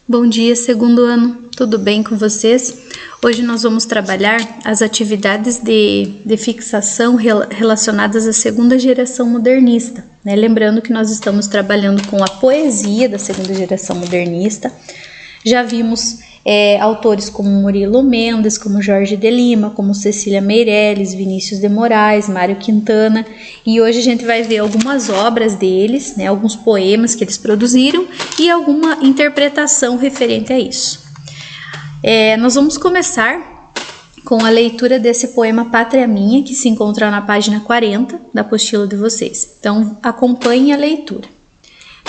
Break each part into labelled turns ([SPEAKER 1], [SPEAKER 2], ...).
[SPEAKER 1] Bom dia, segundo ano, tudo bem com vocês? Hoje nós vamos trabalhar as atividades de fixação relacionadas à segunda geração modernista, né? Lembrando que nós estamos trabalhando com a poesia da segunda geração modernista. Já vimos autores como Murilo Mendes, como Jorge de Lima, como Cecília Meirelles, Vinícius de Moraes, Mário Quintana, e hoje a gente vai ver algumas obras deles, né, alguns poemas que eles produziram e alguma interpretação referente a isso. Nós vamos começar com a leitura desse poema Pátria Minha, que se encontra na página 40 da apostila de vocês. Então, acompanhe a leitura.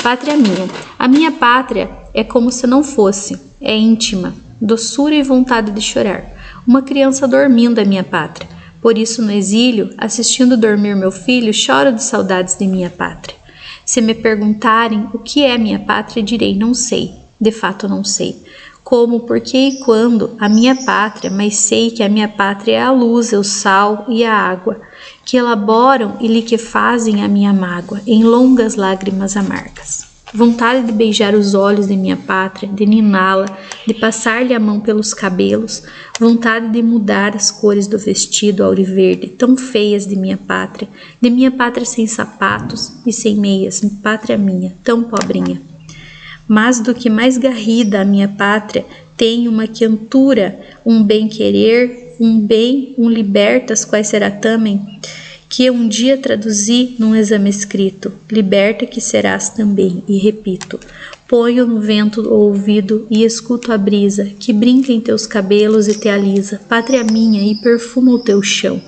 [SPEAKER 1] Pátria minha. A minha pátria é como se não fosse, é íntima, doçura e vontade de chorar. Uma criança dormindo é minha pátria. Por isso, no exílio, assistindo dormir meu filho, choro de saudades de minha pátria. Se me perguntarem o que é minha pátria, direi não sei. De fato, não sei. Como, porquê e quando a minha pátria, mas sei que a minha pátria é a luz, o sal e a água, que elaboram e liquefazem a minha mágoa em longas lágrimas amargas. Vontade de beijar os olhos de minha pátria, de niná-la, de passar-lhe a mão pelos cabelos, vontade de mudar as cores do vestido auriverde, tão feias de minha pátria sem sapatos e sem meias, pátria minha, tão pobrinha. Mas do que mais garrida a minha pátria, tem uma quentura, um bem-querer, um libertas, quais será também, que um dia traduzi num exame escrito, liberta que serás também, e repito, ponho no vento o ouvido e escuto a brisa, que brinca em teus cabelos e te alisa, pátria minha, e perfuma o teu chão.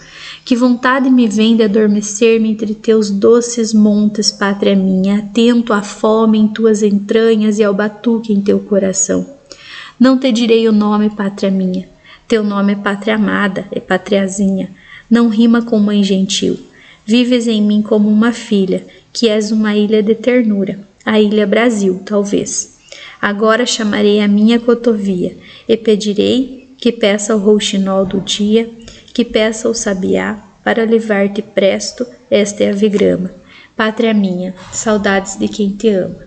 [SPEAKER 1] Que vontade me vem de adormecer-me entre teus doces montes, pátria minha, atento à fome em tuas entranhas e ao batuque em teu coração. Não te direi o nome, pátria minha, teu nome é pátria amada, é patriazinha, não rima com mãe gentil. Vives em mim como uma filha, que és uma ilha de ternura, a ilha Brasil, talvez. Agora chamarei a minha cotovia, e pedirei que peça o rouxinol do dia, que peça o sabiá, para levar-te presto, esta é a vigrama. Pátria minha, saudades de quem te ama.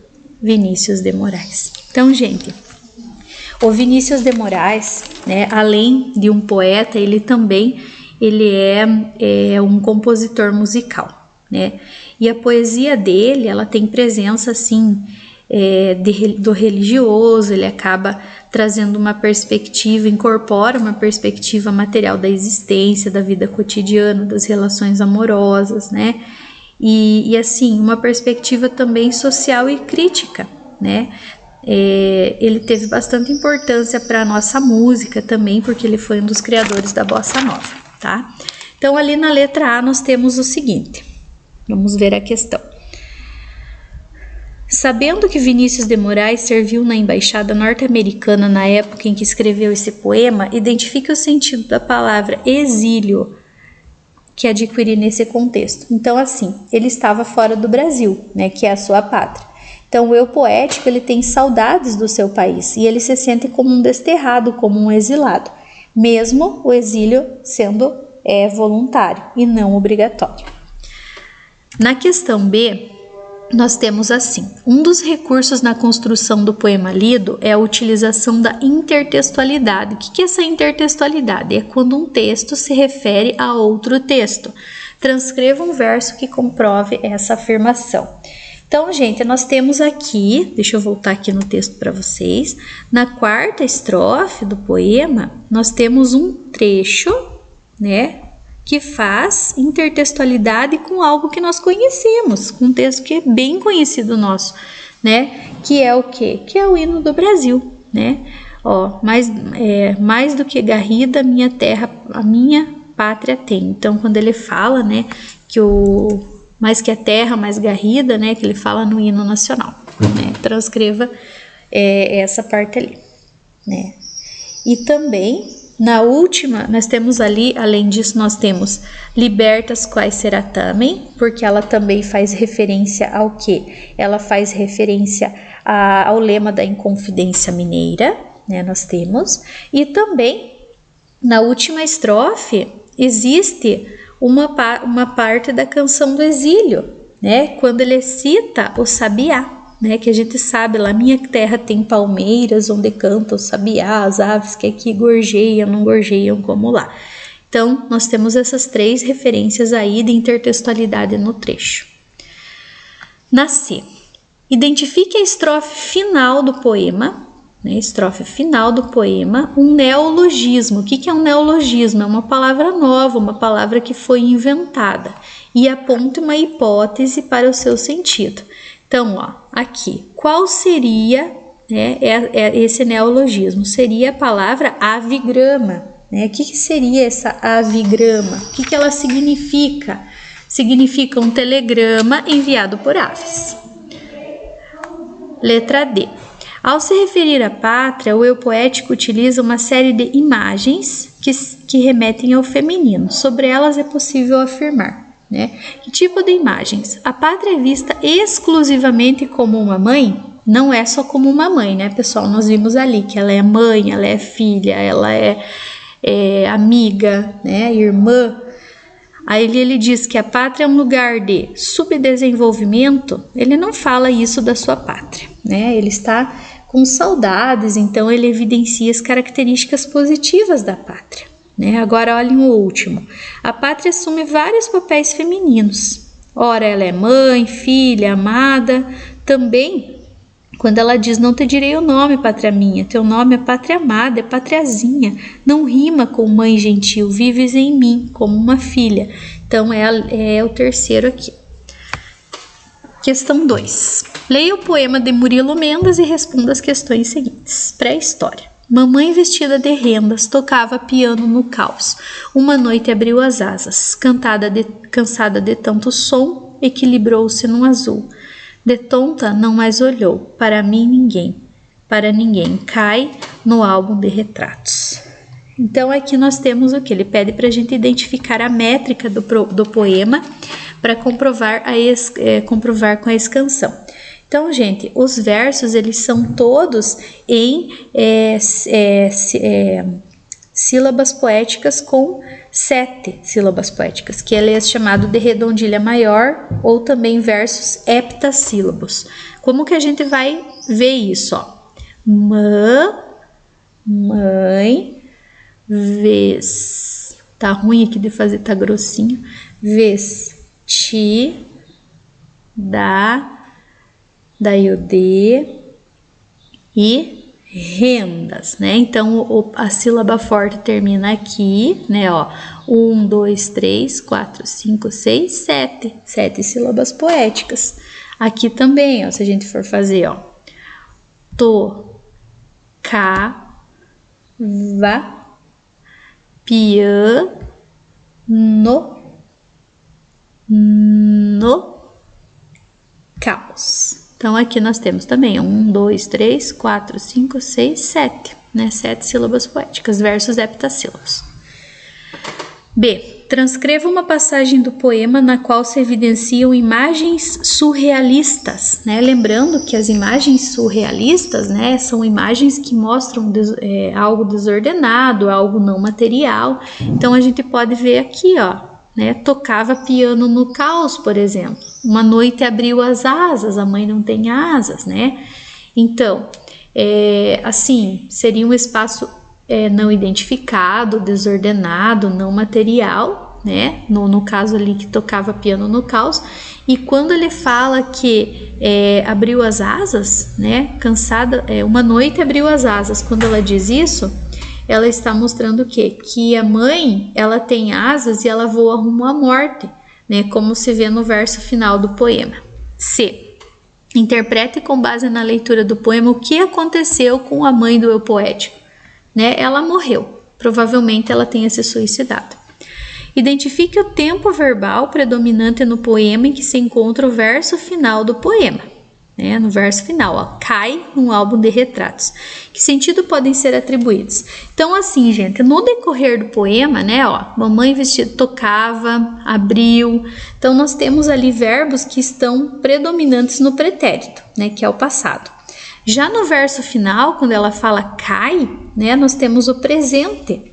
[SPEAKER 1] Vinícius de Moraes. Então, gente, o Vinícius de Moraes, né, além de um poeta, ele é um compositor musical, né? E a poesia dele, ela tem presença, assim, do religioso, ele acaba trazendo uma perspectiva, incorpora uma perspectiva material da existência, da vida cotidiana, das relações amorosas, né? E assim, uma perspectiva também social e crítica, né? Ele teve bastante importância para a nossa música também, porque ele foi um dos criadores da bossa nova, tá? Então, ali na letra A nós temos o seguinte, vamos ver a questão. Sabendo que Vinícius de Moraes serviu na embaixada norte-americana na época em que escreveu esse poema, identifique o sentido da palavra exílio que adquiri nesse contexto. Então, assim, ele estava fora do Brasil, né, que é a sua pátria. Então, o eu poético, ele tem saudades do seu país e ele se sente como um desterrado, como um exilado, mesmo o exílio sendo voluntário e não obrigatório. Na questão B, nós temos assim, um dos recursos na construção do poema lido é a utilização da intertextualidade. O que é essa intertextualidade? É quando um texto se refere a outro texto. Transcreva um verso que comprove essa afirmação. Então, gente, nós temos aqui, deixa eu voltar aqui no texto para vocês, na quarta estrofe do poema, nós temos um trecho, né, que faz intertextualidade com algo que nós conhecemos, com um texto que é bem conhecido nosso, né? Que é o quê? Que é o hino do Brasil, né? Mais do que garrida, minha terra, a minha pátria tem. Então, quando ele fala, né, que mais que a terra, mais garrida, né, que ele fala no hino nacional, né? Transcreva essa parte ali, né? E também na última, nós temos ali, além disso, nós temos libertas quais será também, porque ela também faz referência ao quê? Ela faz referência ao lema da Inconfidência Mineira, né? Nós temos. E também, na última estrofe, existe uma parte da canção do exílio, né? Quando ele cita o sabiá, né, que a gente sabe lá, minha terra tem palmeiras onde cantam os sabiás, aves que aqui gorjeiam, não gorjeiam como lá. Então, nós temos essas 3 referências aí de intertextualidade no trecho. Na C, identifique a estrofe final do poema, né, estrofe final do poema, um neologismo. O que é um neologismo? É uma palavra nova, uma palavra que foi inventada, e aponte uma hipótese para o seu sentido. Então, ó, aqui, qual seria, né, esse neologismo? Seria a palavra avigrama, né? O que seria essa avigrama? O que ela significa? Significa um telegrama enviado por aves. Letra D. Ao se referir à pátria, o eu poético utiliza uma série de imagens que remetem ao feminino. Sobre elas é possível afirmar, né? Que tipo de imagens? A pátria é vista exclusivamente como uma mãe? Não é só como uma mãe, né, pessoal? Nós vimos ali que ela é mãe, ela é filha, ela é amiga, né, irmã. Aí ele diz que a pátria é um lugar de subdesenvolvimento. Ele não fala isso da sua pátria, né? Ele está com saudades, então ele evidencia as características positivas da pátria, né? Agora olhem o último. A pátria assume vários papéis femininos. Ora, ela é mãe, filha, amada. Também, quando ela diz, não te direi o nome, pátria minha, teu nome é pátria amada, é patriazinha, não rima com mãe gentil, vives em mim como uma filha. Então é o terceiro aqui. Questão 2. Leia o poema de Murilo Mendes e responda as questões seguintes. Pré-história. Mamãe vestida de rendas tocava piano no caos. Uma noite abriu as asas, cansada de tanto som, equilibrou-se num azul. De tonta não mais olhou, para mim ninguém, para ninguém, cai no álbum de retratos. Então aqui nós temos o que? Ele pede para a gente identificar a métrica do poema para comprovar com a escansão. Então, gente, os versos eles são todos em sílabas poéticas com 7 sílabas poéticas, que ele é chamado de redondilha maior ou também versos heptassílabos. Como que a gente vai ver isso? Ó? Mãe, vez, tá ruim aqui de fazer, tá grossinho, vesti, daí o D e rendas, né? Então a sílaba forte termina aqui, né? Ó, 1, 2, 3, 4, 5, 6, 7. 7 sílabas poéticas. Aqui também, ó, se a gente for fazer, ó, tocava, piano, no caos. Então, aqui nós temos também 1, 2, 3, 4, 5, 6, 7, né? 7 sílabas poéticas, versos heptassílabos. B. Transcreva uma passagem do poema na qual se evidenciam imagens surrealistas, né? Lembrando que as imagens surrealistas, né, são imagens que mostram algo desordenado, algo não material. Então, a gente pode ver aqui, ó, né? Tocava piano no caos, por exemplo. Uma noite abriu as asas, a mãe não tem asas, né? Então, assim, seria um espaço não identificado, desordenado, não material, né? No caso ali que tocava piano no caos. E quando ele fala que abriu as asas, né? Cansada, uma noite abriu as asas. Quando ela diz isso, ela está mostrando o quê? Que a mãe, ela tem asas e ela voa rumo à morte, né? Como se vê no verso final do poema. C. Interprete com base na leitura do poema o que aconteceu com a mãe do eu poético, né? Ela morreu. Provavelmente ela tenha se suicidado. Identifique o tempo verbal predominante no poema em que se encontra o verso final do poema. No verso final, ó, cai num álbum de retratos. Que sentido podem ser atribuídos? Então, assim, gente, no decorrer do poema, né, ó, mamãe vestida tocava, abriu. Então, nós temos ali verbos que estão predominantes no pretérito, né, que é o passado. Já no verso final, quando ela fala cai, né, nós temos o presente.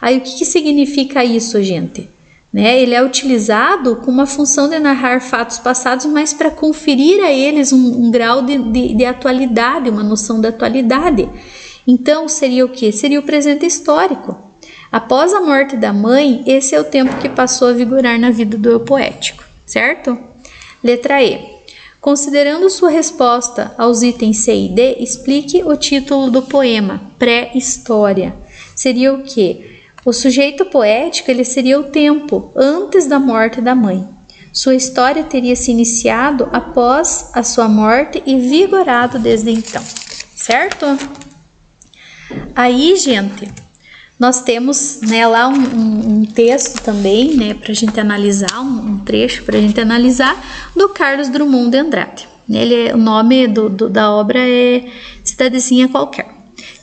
[SPEAKER 1] Aí, o que significa isso, gente? né? Ele é utilizado com uma função de narrar fatos passados, mas para conferir a eles um grau de atualidade, uma noção de atualidade. Então, seria o quê? Seria o presente histórico. Após a morte da mãe, esse é o tempo que passou a vigorar na vida do eu poético, certo? Letra E. Considerando sua resposta aos itens C e D, explique o título do poema, Pré-História. Seria o quê? O sujeito poético, ele seria o tempo antes da morte da mãe. Sua história teria se iniciado após a sua morte e vigorado desde então, certo? Aí, gente, nós temos, né, lá um texto também, né, para a gente analisar, um trecho para a gente analisar, do Carlos Drummond de Andrade. O nome da obra é Cidadezinha Qualquer.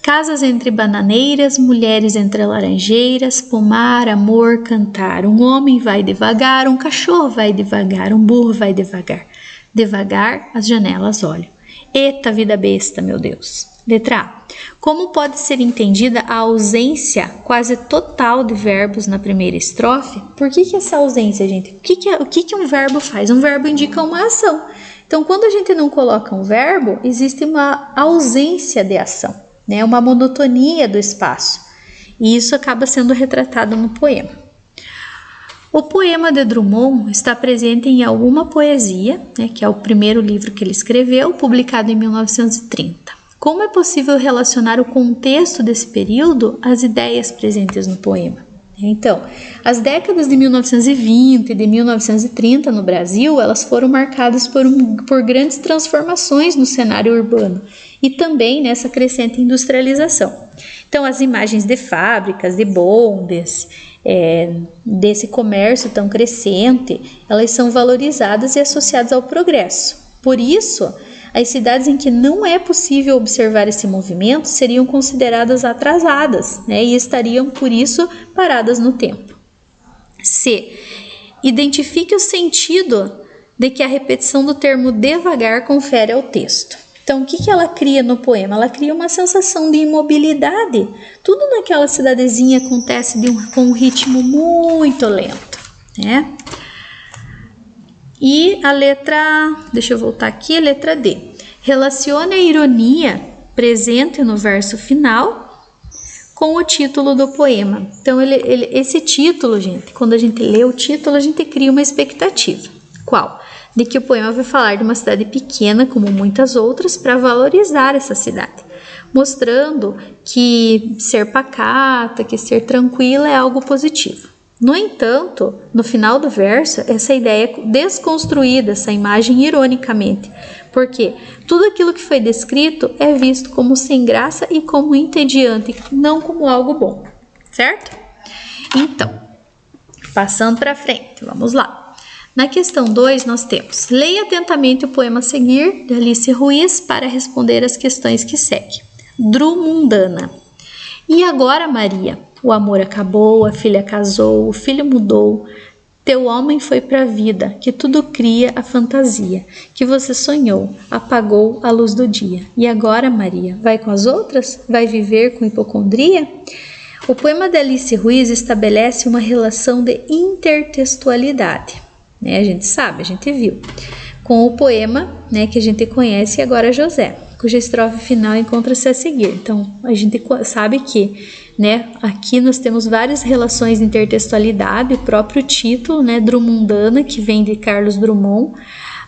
[SPEAKER 1] Casas entre bananeiras, mulheres entre laranjeiras, pomar, amor, cantar. Um homem vai devagar, um cachorro vai devagar, um burro vai devagar. Devagar as janelas olham. Eita vida besta, meu Deus. Letra A. Como pode ser entendida a ausência quase total de verbos na primeira estrofe? Por que essa ausência, gente? O que um verbo faz? Um verbo indica uma ação. Então, quando a gente não coloca um verbo, existe uma ausência de ação, né? Uma monotonia do espaço. E isso acaba sendo retratado no poema. O poema de Drummond está presente em alguma poesia, né, que é o primeiro livro que ele escreveu, publicado em 1930. Como é possível relacionar o contexto desse período às ideias presentes no poema? Então, as décadas de 1920 e de 1930 no Brasil, elas foram marcadas por grandes transformações no cenário urbano e também nessa crescente industrialização. Então, as imagens de fábricas, de bondes, desse comércio tão crescente, elas são valorizadas e associadas ao progresso. Por isso, as cidades em que não é possível observar esse movimento seriam consideradas atrasadas, né, e estariam, por isso, paradas no tempo. C. Identifique o sentido de que a repetição do termo devagar confere ao texto. Então, o que ela cria no poema? Ela cria uma sensação de imobilidade. Tudo naquela cidadezinha acontece com um ritmo muito lento, né? E a letra, deixa eu voltar aqui, a letra D. Relacione a ironia presente no verso final com o título do poema. Então, esse título, gente, quando a gente lê o título, a gente cria uma expectativa. Qual? De que o poema vai falar de uma cidade pequena, como muitas outras, para valorizar essa cidade, mostrando que ser pacata, que ser tranquila é algo positivo. No entanto, no final do verso, essa ideia é desconstruída, essa imagem ironicamente, porque tudo aquilo que foi descrito é visto como sem graça e como entediante, não como algo bom, certo? Então, passando para frente, vamos lá. Na questão 2, nós temos: leia atentamente o poema a seguir, de Alice Ruiz, para responder as questões que seguem. Drummondana. E agora, Maria? O amor acabou, a filha casou, o filho mudou. Teu homem foi para a vida, que tudo cria a fantasia, que você sonhou, apagou a luz do dia. E agora, Maria, vai com as outras? Vai viver com hipocondria? O poema de Alice Ruiz estabelece uma relação de intertextualidade, né? A gente sabe, a gente viu, com o poema, né, que a gente conhece, Agora José, cuja estrofe final encontra-se a seguir. Então, a gente sabe que, né, aqui nós temos várias relações de intertextualidade, o próprio título, né, Drummondana, que vem de Carlos Drummond,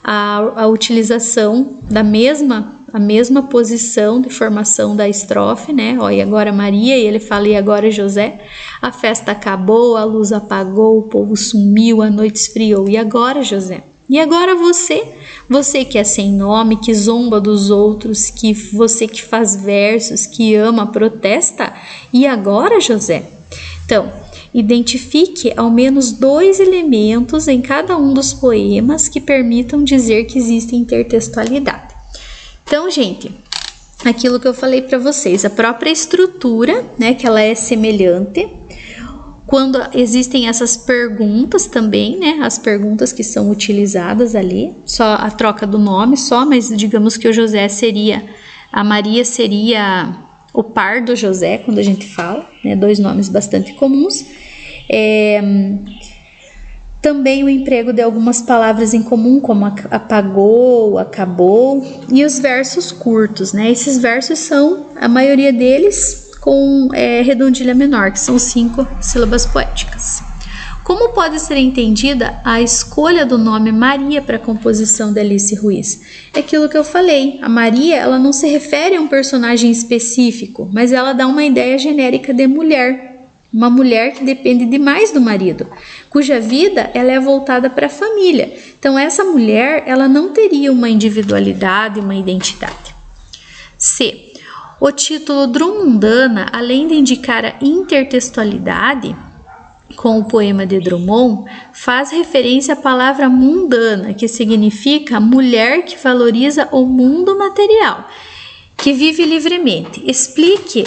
[SPEAKER 1] a utilização da mesma posição de formação da estrofe, né, ó, e agora Maria, e ele fala, e agora José, a festa acabou, a luz apagou, o povo sumiu, a noite esfriou, e agora José? E agora você que é sem nome, que zomba dos outros, você que faz versos, que ama, protesta, e agora, José? Então, identifique ao menos 2 elementos em cada um dos poemas que permitam dizer que existe intertextualidade. Então, gente, aquilo que eu falei para vocês, a própria estrutura, né, que ela é semelhante. Quando existem essas perguntas também, né, as perguntas que são utilizadas ali, só a troca do nome só, mas digamos que o José a Maria seria o par do José, quando a gente fala, né, 2 nomes bastante comuns. Também o emprego de algumas palavras em comum, como apagou, acabou, e os versos curtos, né? Esses versos são, a maioria deles, com redondilha menor, que são 5 sílabas poéticas. Como pode ser entendida a escolha do nome Maria para a composição da Alice Ruiz? É aquilo que eu falei, a Maria ela não se refere a um personagem específico, mas ela dá uma ideia genérica de mulher. Uma mulher que depende demais do marido, cuja vida ela é voltada para a família. Então, essa mulher ela não teria uma individualidade, uma identidade. C. O título Drummondana, além de indicar a intertextualidade com o poema de Drummond, faz referência à palavra mundana, que significa mulher que valoriza o mundo material, que vive livremente. Explique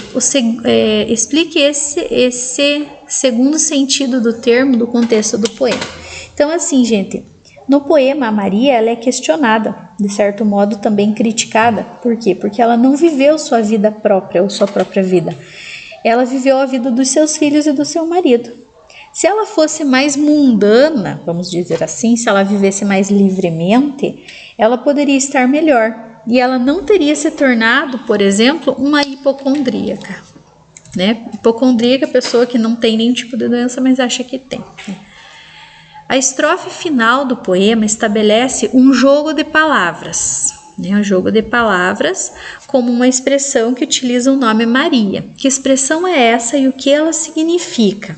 [SPEAKER 1] esse segundo sentido do termo do contexto do poema. Então, assim, gente, no poema a Maria ela é questionada, de certo modo também criticada. Por quê? Porque ela não viveu sua vida própria ou sua própria vida. Ela viveu a vida dos seus filhos e do seu marido. Se ela fosse mais mundana, vamos dizer assim, se ela vivesse mais livremente, ela poderia estar melhor. E ela não teria se tornado, por exemplo, uma hipocondríaca, né? Hipocondríaca é a pessoa que não tem nenhum tipo de doença, mas acha que tem. A estrofe final do poema estabelece um jogo de palavras, né? Um jogo de palavras como uma expressão que utiliza o nome Maria. Que expressão é essa e o que ela significa?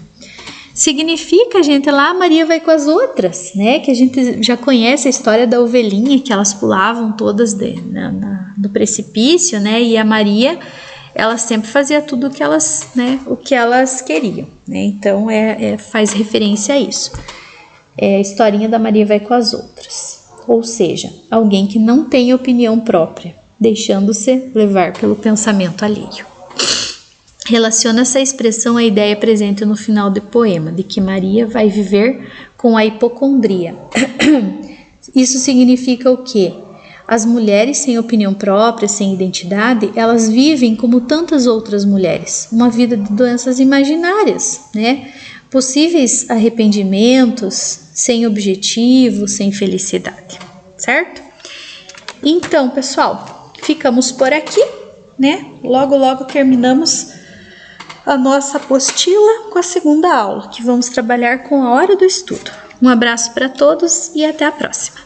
[SPEAKER 1] Significa, gente, lá a Maria vai com as outras, né? Que a gente já conhece a história da ovelhinha, que elas pulavam todas no precipício, né? E a Maria, ela sempre fazia tudo o que elas, né? O que elas queriam, né? Então, faz referência a isso. É a historinha da Maria vai com as outras. Ou seja, alguém que não tem opinião própria, deixando-se levar pelo pensamento alheio. Relaciona essa expressão à ideia presente no final do poema, de que Maria vai viver com a hipocondria. Isso significa o quê? As mulheres sem opinião própria, sem identidade, elas vivem como tantas outras mulheres, uma vida de doenças imaginárias, né? Possíveis arrependimentos, sem objetivo, sem felicidade, certo? Então, pessoal, ficamos por aqui, né? Logo terminamos a nossa apostila com a segunda aula, que vamos trabalhar com a hora do estudo. Um abraço para todos e até a próxima.